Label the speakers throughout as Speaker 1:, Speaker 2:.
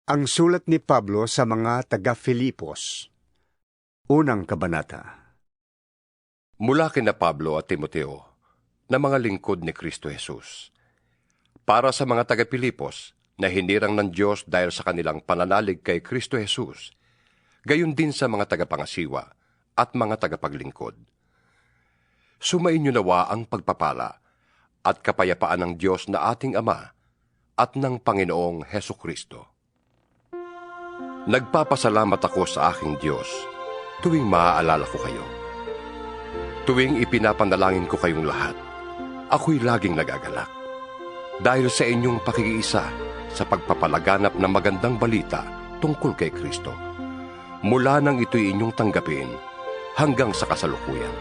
Speaker 1: Ang sulat ni Pablo sa mga taga-Filipos. Unang kabanata.
Speaker 2: Mula kina Pablo at Timoteo, na mga lingkod ni Kristo Jesus, para sa mga taga-Filipos na hinirang ng Diyos dahil sa kanilang pananalig kay Kristo Jesus, gayon din sa mga tagapangasiwa at mga tagapaglingkod. Sumainyo nawa ang pagpapala at kapayapaan ng Diyos na ating Ama at ng Panginoong Hesukristo. Nagpapasalamat ako sa aking Diyos tuwing maaalala ko kayo. Tuwing ipinapanalangin ko kayong lahat, ako'y laging nagagalak. Dahil sa inyong pakikiisa sa pagpapalaganap ng magandang balita tungkol kay Kristo, mula nang ito'y inyong tanggapin hanggang sa kasalukuyan.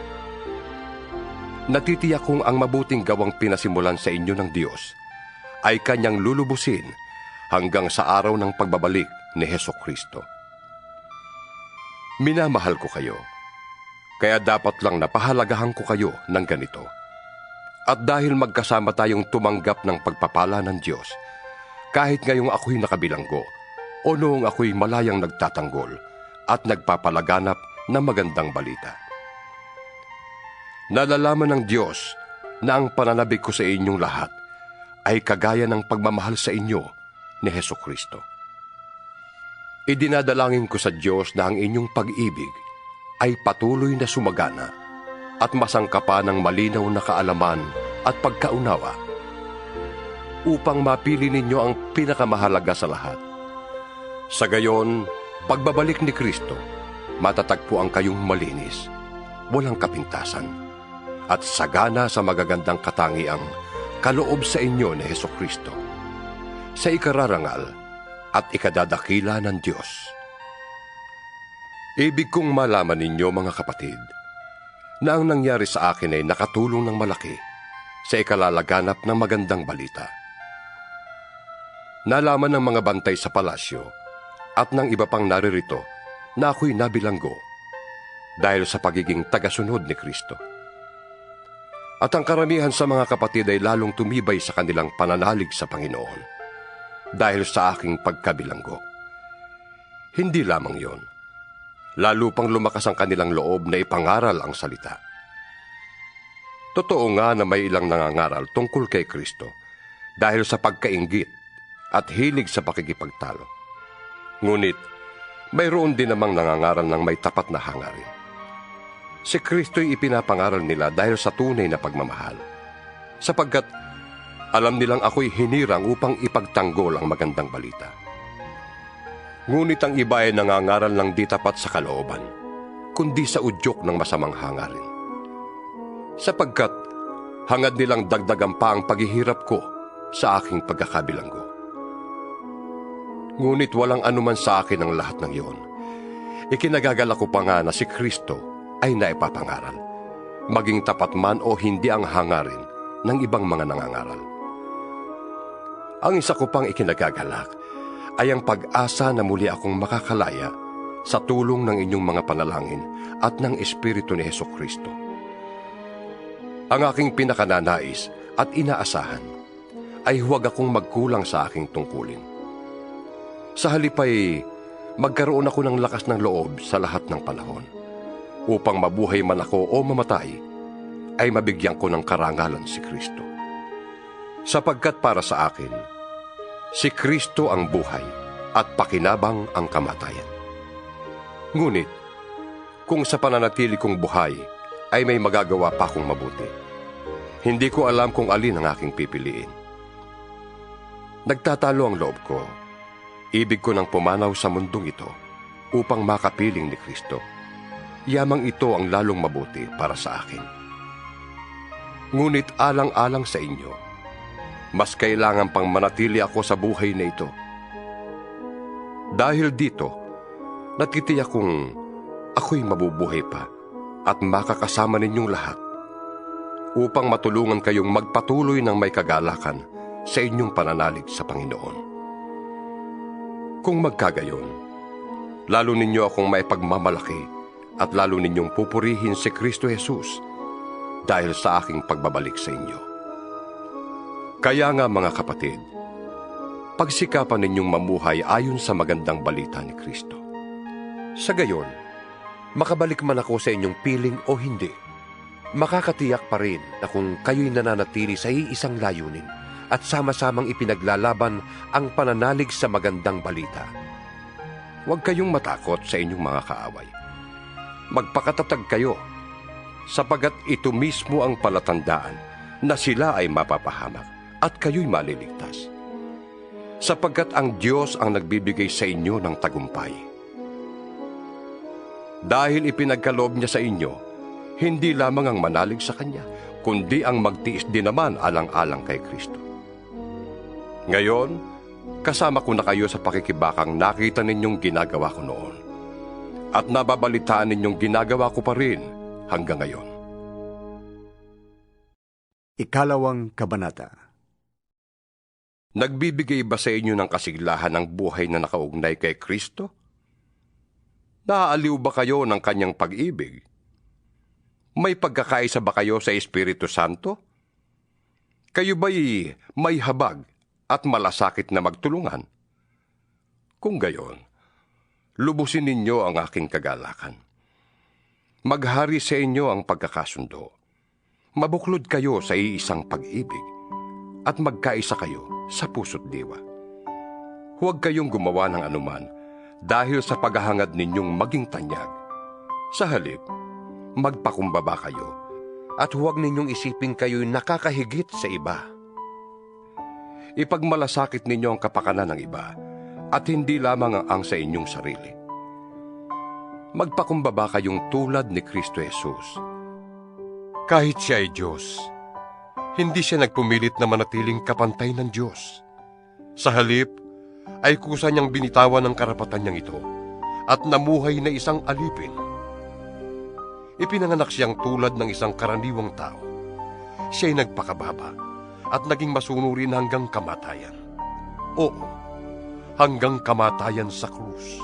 Speaker 2: Natitiyak kong ang mabuting gawang pinasimulan sa inyo ng Diyos ay Kanyang lulubusin hanggang sa araw ng pagbabalik ni Hesukristo. Minamahal ko kayo, kaya dapat lang napahalagahan ko kayo ng ganito. At dahil magkasama tayong tumanggap ng pagpapala ng Diyos, kahit ngayong ako'y nakabilanggo o noong ako'y malayang nagtatanggol at nagpapalaganap ng magandang balita. Nalalaman ng Diyos na ang pananabik ko sa inyong lahat ay kagaya ng pagmamahal sa inyo ni Hesukristo. Idinadalangin ko sa Diyos na ang inyong pag-ibig ay patuloy na sumagana at masangkapan ng malinaw na kaalaman at pagkaunawa upang mapili ninyo ang pinakamahalaga sa lahat. Sa gayon, pagbabalik ni Kristo, matatagpuan kayong malinis, walang kapintasan, at sagana sa magagandang katangiang kaloob sa inyo ni Hesukristo, sa ikararangal at ikadadakila ng Diyos. Ibig kong malaman ninyo, mga kapatid, na ang nangyari sa akin ay nakatulong ng malaki sa ikalalaganap ng magandang balita. Nalaman ng mga bantay sa palasyo at ng iba pang naririto na ako'y nabilanggo dahil sa pagiging tagasunod ni Kristo. At ang karamihan sa mga kapatid ay lalong tumibay sa kanilang pananalig sa Panginoon dahil sa aking pagkabilanggo. Hindi lamang yon, lalo pang lumakas ang kanilang loob na ipangaral ang salita. Totoo nga na may ilang nangangaral tungkol kay Kristo dahil sa pagkainggit at hilig sa pakikipagtalo. Ngunit, mayroon din namang nangangaral ng may tapat na hangarin. Si Kristo'y ipinapangaral nila dahil sa tunay na pagmamahal, sapagkat alam nilang ako'y hinirang upang ipagtanggol ang magandang balita. Ngunit ang iba ay nangangaral ng di tapat sa kalooban, kundi sa udyok ng masamang hangarin. Sapagkat hangad nilang dagdagan pa ang paghihirap ko sa aking pagkakabilanggo. Ngunit walang anuman sa akin ang lahat ng iyon. Ikinagagala ko pa nga na si Kristo ay naipapangaral, maging tapat man o hindi ang hangarin ng ibang mga nangangaral. Ang isa ko pang ikinagagalak ay ang pag-asa na muli akong makakalaya sa tulong ng inyong mga panalangin at ng Espiritu ni Hesukristo. Ang aking pinakananais at inaasahan ay huwag akong magkulang sa aking tungkulin. Sa halip ay magkaroon ako ng lakas ng loob sa lahat ng panahon, upang mabuhay man ako o mamatay, ay mabigyan ko ng karangalan si Kristo. Sapagkat para sa akin, si Kristo ang buhay at pakinabang ang kamatayan. Ngunit, kung sa pananatili kong buhay ay may magagawa pa akong mabuti, hindi ko alam kung alin ang aking pipiliin. Nagtatalo ang loob ko. Ibig ko nang pumanaw sa mundong ito upang makapiling ni Kristo. Yamang ito ang lalong mabuti para sa akin. Ngunit alang-alang sa inyo, mas kailangan pang manatili ako sa buhay na ito. Dahil dito, natitiyak kong ako'y mabubuhay pa at makakasama ninyong lahat upang matulungan kayong magpatuloy ng may kagalakan sa inyong pananalig sa Panginoon. Kung magkagayon, lalo ninyo akong maipagmamalaki at lalo ninyong pupurihin si Kristo Jesus dahil sa aking pagbabalik sa inyo. Kaya nga, mga kapatid, pagsikapan ninyong mamuhay ayon sa magandang balita ni Kristo. Sa gayon, makabalik man ako sa inyong piling o hindi, makakatiyak pa rin na kung kayo'y nananatili sa iisang layunin at sama-samang ipinaglalaban ang pananalig sa magandang balita, huwag kayong matakot sa inyong mga kaaway. Magpakatatag kayo, sapagat ito mismo ang palatandaan na sila ay mapapahamak at kayo'y maliligtas. Sapagkat ang Diyos ang nagbibigay sa inyo ng tagumpay. Dahil ipinagkaloob niya sa inyo, hindi lamang ang manalig sa Kanya, kundi ang magtiis din naman alang-alang kay Kristo. Ngayon, kasama ko na kayo sa pakikibakang nakita ninyong ginagawa ko noon, at nababalitaan ninyong ginagawa ko pa rin hanggang ngayon.
Speaker 1: Ikalawang kabanata.
Speaker 2: Nagbibigay ba sa inyo ng kasiglahan ng buhay na nakaugnay kay Kristo? Naaaliw ba kayo ng Kanyang pag-ibig? May pagkakaisa ba kayo sa Espiritu Santo? Kayo ba'y may habag at malasakit na magtulungan? Kung gayon, lubusin ninyo ang aking kagalakan. Maghari sa inyo ang pagkakasundo. Mabuklod kayo sa iisang pag-ibig at magkaisa kayo sa puso't diwa. Huwag kayong gumawa ng anuman dahil sa paghahangad ninyong maging tanyag. Sa halip, magpakumbaba kayo at huwag ninyong isipin kayo'y nakakahigit sa iba. Ipagmalasakit ninyo ang kapakanan ng iba at hindi lamang ang sa inyong sarili. Magpakumbaba kayong tulad ni Kristo Jesus. Kahit siya ay Diyos, hindi siya nagpumilit na manatiling kapantay ng Diyos. Sa halip, ay kusa niyang binitawan ang karapatan niyang ito at namuhay na isang alipin. Ipinanganak siyang tulad ng isang karaniwang tao. Siya'y nagpakababa at naging masunurin hanggang kamatayan. Oo, hanggang kamatayan sa krus.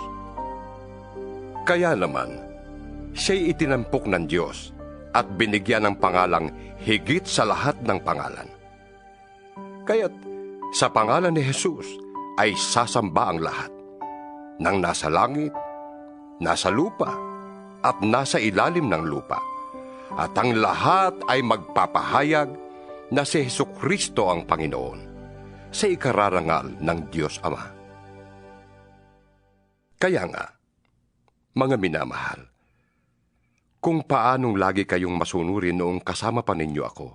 Speaker 2: Kaya naman, siya'y itinampok ng Diyos at binigyan ng pangalang higit sa lahat ng pangalan. Kaya't sa pangalan ni Jesus ay sasamba ang lahat, ng nasa langit, nasa lupa, at nasa ilalim ng lupa. At ang lahat ay magpapahayag na si Jesucristo ang Panginoon sa ikararangal ng Diyos Ama. Kaya nga, mga minamahal, kung paanong lagi kayong masunurin noong kasama pa ninyo ako,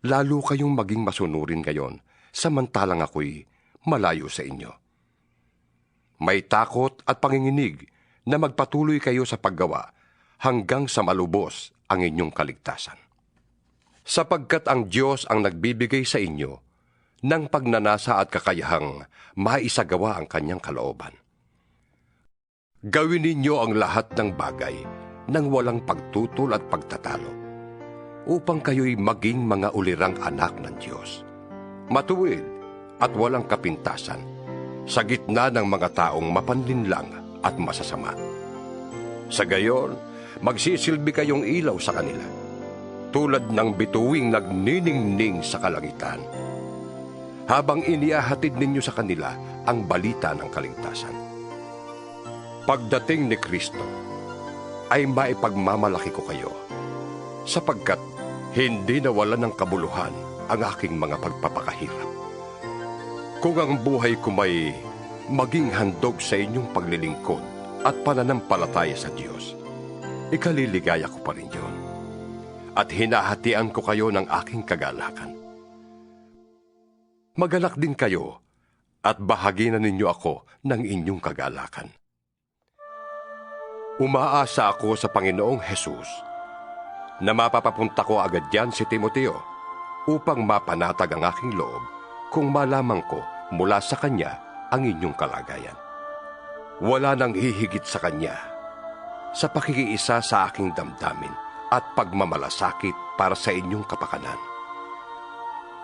Speaker 2: lalo kayong maging masunurin ngayon, samantalang ako'y malayo sa inyo. May takot at panginginig na magpatuloy kayo sa paggawa hanggang sa malubos ang inyong kaligtasan. Sapagkat ang Diyos ang nagbibigay sa inyo ng pagnanasa at kakayahang maisagawa ang Kanyang kalooban. Gawin ninyo ang lahat ng bagay nang walang pagtutol at pagtatalo, upang kayo'y maging mga ulirang anak ng Diyos, matuwid at walang kapintasan, sa gitna ng mga taong mapanlinlang at masasama. Sa gayon, magsisilbi kayong ilaw sa kanila, tulad ng bituing nagniningning sa kalangitan, habang inihahatid ninyo sa kanila ang balita ng kaligtasan. Pagdating ni Kristo, ay maipagmamalaki ko kayo, sapagkat hindi nawalan ng kabuluhan ang aking mga pagpapakahirap. Kung ang buhay ko may maging handog sa inyong paglilingkod at pananampalataya sa Diyos, ikaliligaya ko pa rin yun, at hinahatian ko kayo ng aking kagalakan. Magalak din kayo at bahaginan ninyo ako ng inyong kagalakan. Umaasa ako sa Panginoong Jesus na mapapapunta ko agad yan si Timoteo upang mapanatag ang aking loob kung malaman ko mula sa kanya ang inyong kalagayan. Wala nang hihigit sa kanya sa pakikiisa sa aking damdamin at pagmamalasakit para sa inyong kapakanan.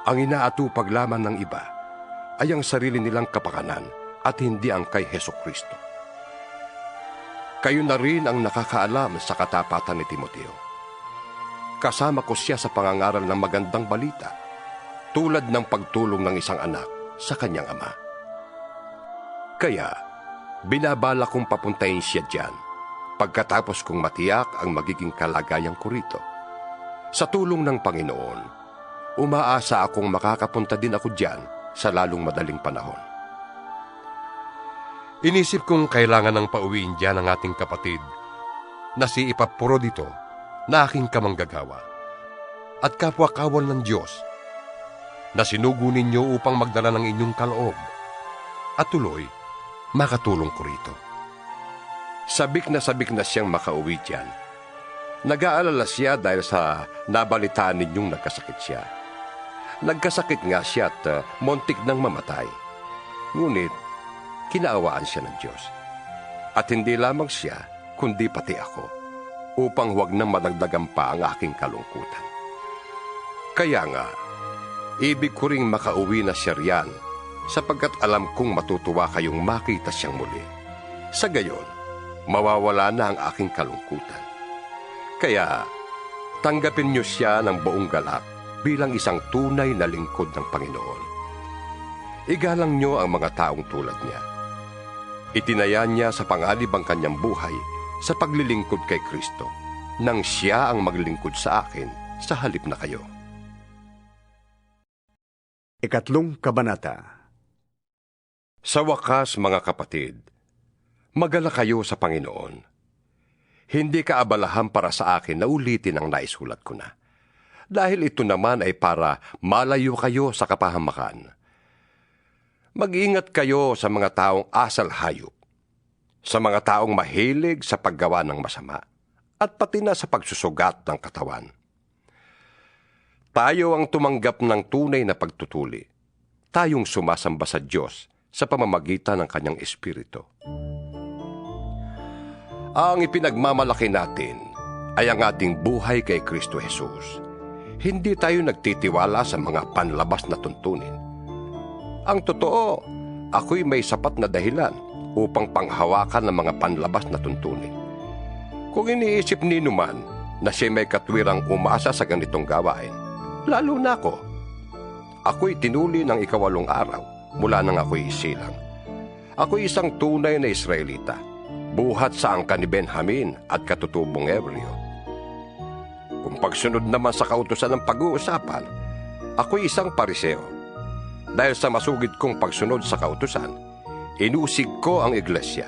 Speaker 2: Ang inaatupag lamang ng iba ay ang sarili nilang kapakanan at hindi ang kay Jesucristo. Kayo na rin ang nakakaalam sa katapatan ni Timoteo. Kasama ko siya sa pangangaral ng magandang balita, tulad ng pagtulong ng isang anak sa kanyang ama. Kaya, binabala kong papuntahin siya diyan pagkatapos kong matiyak ang magiging kalagayan ko rito. Sa tulong ng Panginoon, umaasa akong makakapunta din ako diyan sa lalong madaling panahon. Inisip kong kailangan ng pauwiin diyan ang ating kapatid na si Epaprodito na aking kamanggagawa at kapwa-kawal ng Diyos na sinugo ninyo upang magdala ng inyong kaloob at tuloy makatulong ko rito. Sabik na siyang makauwi diyan. Nag-aalala siya dahil sa nabalitaan ninyong nagkasakit siya. Nagkasakit nga siya at muntik nang mamatay. Ngunit, kinaawaan siya ng Diyos. At hindi lamang siya, kundi pati ako, upang huwag nang madagdagan pa ang aking kalungkutan. Kaya nga, ibig ko ring makauwi na siya riyan, sapagkat alam kong matutuwa kayong makita siyang muli. Sa gayon, mawawala na ang aking kalungkutan. Kaya, tanggapin niyo siya ng buong galak bilang isang tunay na lingkod ng Panginoon. Igalang niyo ang mga taong tulad niya. Itinaya niya sa panganib ang kanyang buhay sa paglilingkod kay Kristo, nang siya ang maglingkod sa akin sa halip na kayo.
Speaker 1: Ikatlong kabanata.
Speaker 2: Sa wakas, mga kapatid, magala kayo sa Panginoon. Hindi kaabalahan para sa akin na ulitin ang naisulat ko na. Dahil ito naman ay para malayo kayo sa kapahamakan. Mag-ingat kayo sa mga taong asal hayop, sa mga taong mahilig sa paggawa ng masama, at pati na sa pagsusugat ng katawan. Tayo ang tumanggap ng tunay na pagtutuli. Tayong sumasamba sa Diyos sa pamamagitan ng Kanyang Espiritu. Ang ipinagmamalaki natin ay ang ating buhay kay Kristo Jesus. Hindi tayo nagtitiwala sa mga panlabas na tuntunin. Ang totoo, ako'y may sapat na dahilan upang panghawakan ng mga panlabas na tuntunin. Kung iniisip ni Numan na siya may katwirang umasa sa ganitong gawain, lalo na ako. Ako'y tinuli ng 8 araw mula nang ako'y isilang. Ako'y isang tunay na Israelita, buhat sa angkan ni Benjamin at katutubong Hebreo. Kung pagsunod naman sa kautusan ng pag-uusapan, ako'y isang Pariseo. Dahil sa masugid kong pagsunod sa kautusan, inusig ko ang iglesia.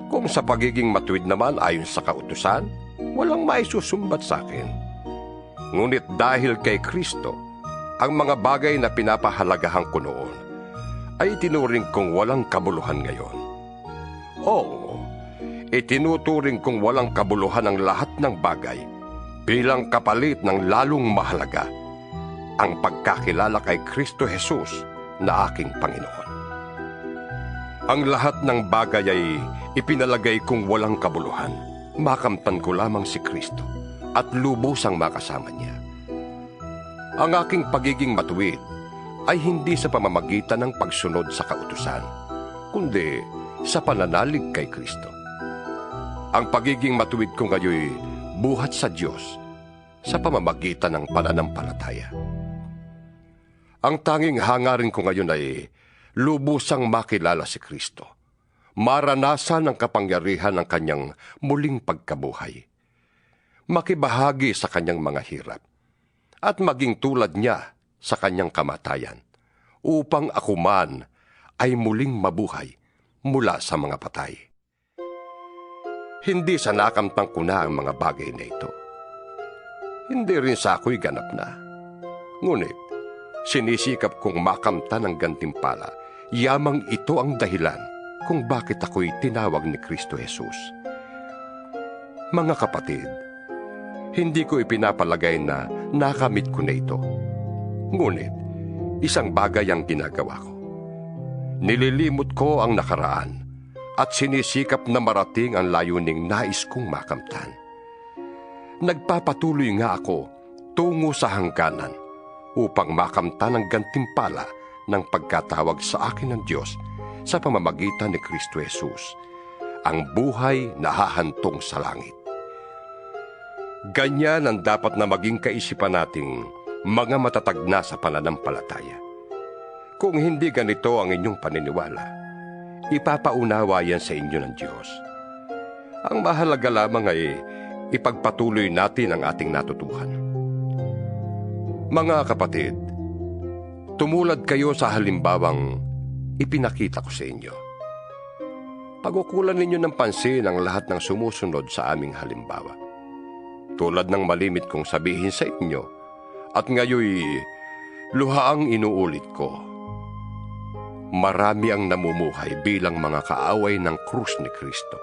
Speaker 2: Kung sa pagiging matuwid naman ayon sa kautusan, walang maisusumbat sa akin. Ngunit dahil kay Kristo, ang mga bagay na pinapahalagahan ko noon ay tinuring kong walang kabuluhan ngayon. Oo, itinuturing kong walang kabuluhan ang lahat ng bagay bilang kapalit ng lalong mahalaga, ang pagkakilala kay Kristo Jesus na aking Panginoon. Ang lahat ng bagay ay ipinalagay kong walang kabuluhan. Makamtan ko lamang si Kristo at lubusang makasama niya. Ang aking pagiging matuwid ay hindi sa pamamagitan ng pagsunod sa kautusan, kundi sa pananalig kay Kristo. Ang pagiging matuwid ko ngayon buhat sa Diyos sa pamamagitan ng pananampalataya. Ang tanging hangarin ko ngayon ay lubusang makilala si Kristo, maranasan ang kapangyarihan ng kanyang muling pagkabuhay, makibahagi sa kanyang mga hirap, at maging tulad niya sa kanyang kamatayan, upang ako man ay muling mabuhay mula sa mga patay. Hindi sa nakamtang ko na ang mga bagay na ito. Hindi rin sa ako'y ganap na. Ngunit, sinisikap kong makamtan ang gantimpala, yamang ito ang dahilan kung bakit ako'y tinawag ni Kristo Jesus. Mga kapatid, hindi ko ipinapalagay na nakamit ko na ito. Ngunit, isang bagay ang ginagawa ko. Nililimot ko ang nakaraan at sinisikap na marating ang layuning nais kong makamtan. Nagpapatuloy nga ako tungo sa hangganan upang makamtan ang gantimpala ng pagkatawag sa akin ng Diyos sa pamamagitan ni Kristo Jesus, ang buhay na hahantong sa langit. Ganyan ang dapat na maging kaisipan nating mga matatag na sa pananampalataya. Kung hindi ganito ang inyong paniniwala, ipapaunawa yan sa inyo ng Diyos. Ang mahalaga lamang ay ipagpatuloy natin ang ating natutuhan. Mga kapatid, tumulad kayo sa halimbawang ipinakita ko sa inyo. Pagkukulan ninyo ng pansin ang lahat ng sumusunod sa aming halimbawa. Tulad ng malimit kong sabihin sa inyo, at ngayoy luhaang inuulit ko. Marami ang namumuhay bilang mga kaaway ng krus ni Kristo.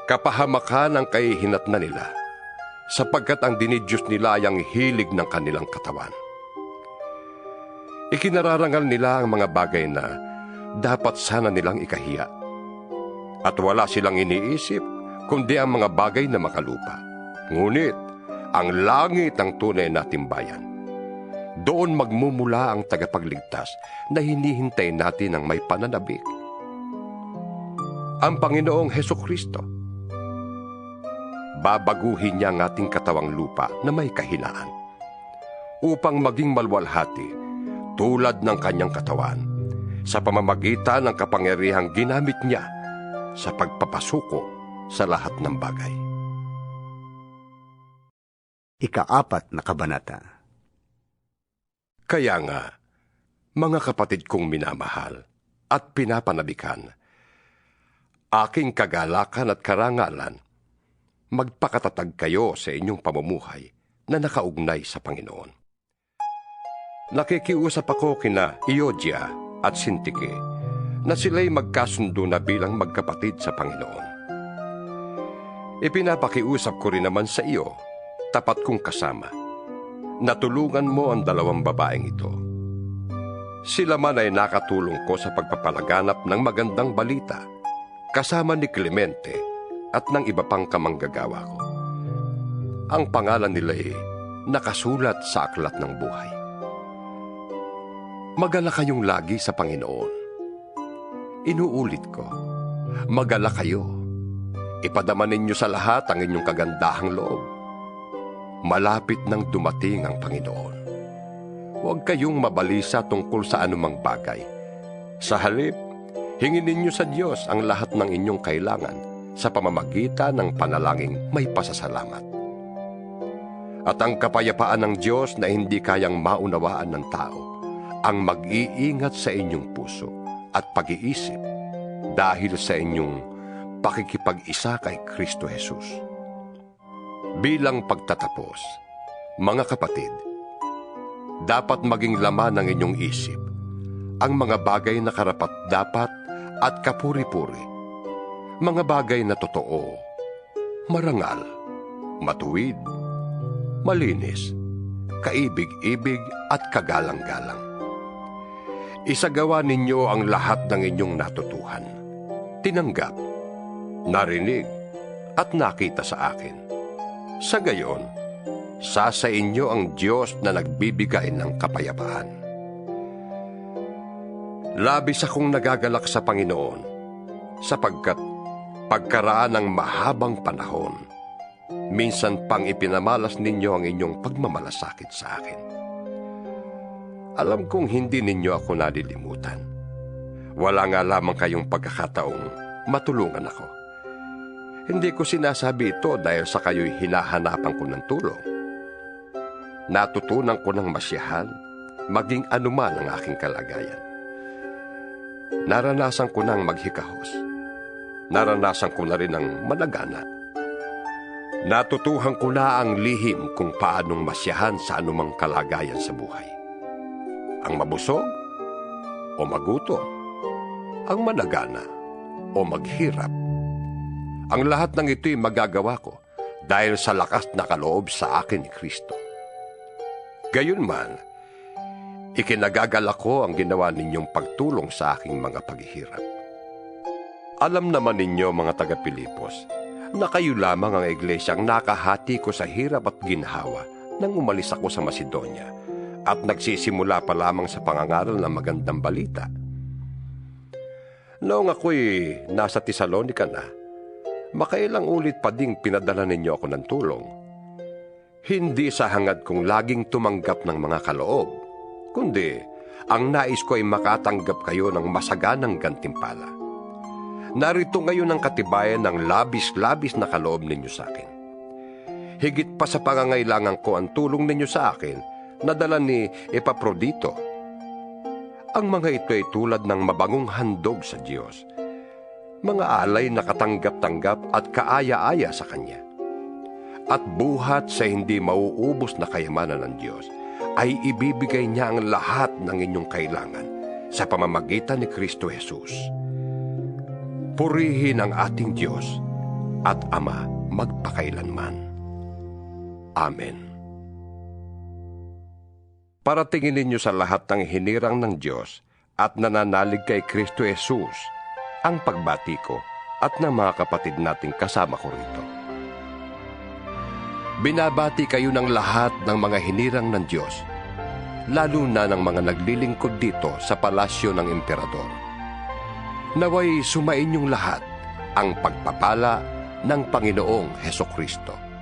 Speaker 2: Kapahamakan ang kahihinatnan nila, sapagkat ang dinidyos nila ay ang hilig ng kanilang katawan. Ikinararangal nila ang mga bagay na dapat sana nilang ikahiya. At wala silang iniisip kundi ang mga bagay na makalupa. Ngunit ang langit ang tunay na timbayan. Doon magmumula ang tagapagligtas na hinihintay natin ng may pananabik. Ang Panginoong Hesukristo. Babaguhin niya ang ating katawang lupa na may kahinaan upang maging malwalhati tulad ng kanyang katawan sa pamamagitan ng kapangyarihang ginamit niya sa pagpapasuko sa lahat ng bagay.
Speaker 1: Ika-4 na kabanata.
Speaker 2: Kaya nga, mga kapatid kong minamahal at pinapanabikan, aking kagalakan at karangalan, magpakatatag kayo sa inyong pamumuhay na nakaugnay sa Panginoon. Nakikiusap ako kina Euodia at Syntyche na sila'y magkasundo na bilang magkapatid sa Panginoon. Ipinapakiusap ko rin naman sa iyo, tapat kong kasama, natulungan mo ang 2 babaeng ito. Sila man ay nakatulong ko sa pagpapalaganap ng magandang balita, kasama ni Clemente at ng iba pang kamanggagawa ko. Ang pangalan nila ay nakasulat sa aklat ng buhay. Magala kayong lagi sa Panginoon. Inuulit ko, magala kayo. Ipadama ninyo sa lahat ang inyong kagandahang loob. Malapit nang dumating ang Panginoon. Huwag kayong mabalisa tungkol sa anumang bagay. Sa halip, hingin ninyo sa Diyos ang lahat ng inyong kailangan sa pamamagitan ng panalangin may pasasalamat. At ang kapayapaan ng Diyos na hindi kayang maunawaan ng tao, ang mag-iingat sa inyong puso at pag-iisip dahil sa inyong pakikipag-isa kay Kristo Jesus. Bilang pagtatapos, mga kapatid, dapat maging laman ng inyong isip ang mga bagay na karapat-dapat at kapuri-puri, mga bagay na totoo, marangal, matuwid, malinis, kaibig-ibig at kagalang-galang. Isagawa ninyo ang lahat ng inyong natutuhan, tinanggap, narinig, at nakita sa akin. Sa gayon, sa inyo ang Diyos na nagbibigay ng kapayapaan. Labis akong nagagalak sa Panginoon, sapagkat pagkaraan ng mahabang panahon, minsan pang ipinamalas ninyo ang inyong pagmamalasakit sa akin. Alam kong hindi ninyo ako nalilimutan. Wala nga lamang kayong pagkakataong matulungan ako. Hindi ko sinasabi ito dahil sa kayo'y hinahanapan ko ng tulong. Natutunan ko ng masiyahan, maging anuman ang aking kalagayan. Naranasan ko ng maghikahos. Naranasan ko na rin ang malagana. Natutuhan ko na ang lihim kung paanong masiyahan sa anumang kalagayan sa buhay. Ang mabusog o magutom, ang managana o maghirap. Ang lahat ng ito'y magagawa ko dahil sa lakas na kaloob sa akin ni Kristo. Gayunman, ikinagagalak ko ang ginawa ninyong pagtulong sa aking mga paghihirap. Alam naman ninyo, mga taga-Pilipos, na kayo lamang ang iglesyang nakahati ko sa hirap at ginhawa nang umalis ako sa Macedonia at nagsisimula pa lamang sa pangangaral ng magandang balita. Noong ako'y nasa Tesalonica na, makailang ulit pa ding pinadala ninyo ako ng tulong. Hindi sa hangad kong laging tumanggap ng mga kaloob, kundi Ang nais ko ay makatanggap kayo ng masaganang gantimpala. Narito ngayon ang katibayan ng labis-labis na kaloob ninyo sa akin. Higit pa sa pangangailangan ko ang tulong ninyo sa akin na dala ni Epaprodito. Ang mga ito ay tulad ng mabangong handog sa Diyos, mga alay na katanggap-tanggap at kaaya-aya sa Kanya. At buhat sa hindi mauubos na kayamanan ng Diyos, ay ibibigay niya ang lahat ng inyong kailangan sa pamamagitan ni Kristo Jesus. Purihin ang ating Diyos at Ama magpakailanman. Amen. Paratingin ninyo sa lahat ng hinirang ng Diyos at nananalig kay Kristo Jesus ang pagbati ko at ng mga kapatid nating kasama ko rito. Binabati kayo ng lahat ng mga hinirang ng Diyos, lalo na ng mga naglilingkod dito sa palasyo ng emperador. Naway sumainyong lahat ang pagpapala ng Panginoong Hesukristo.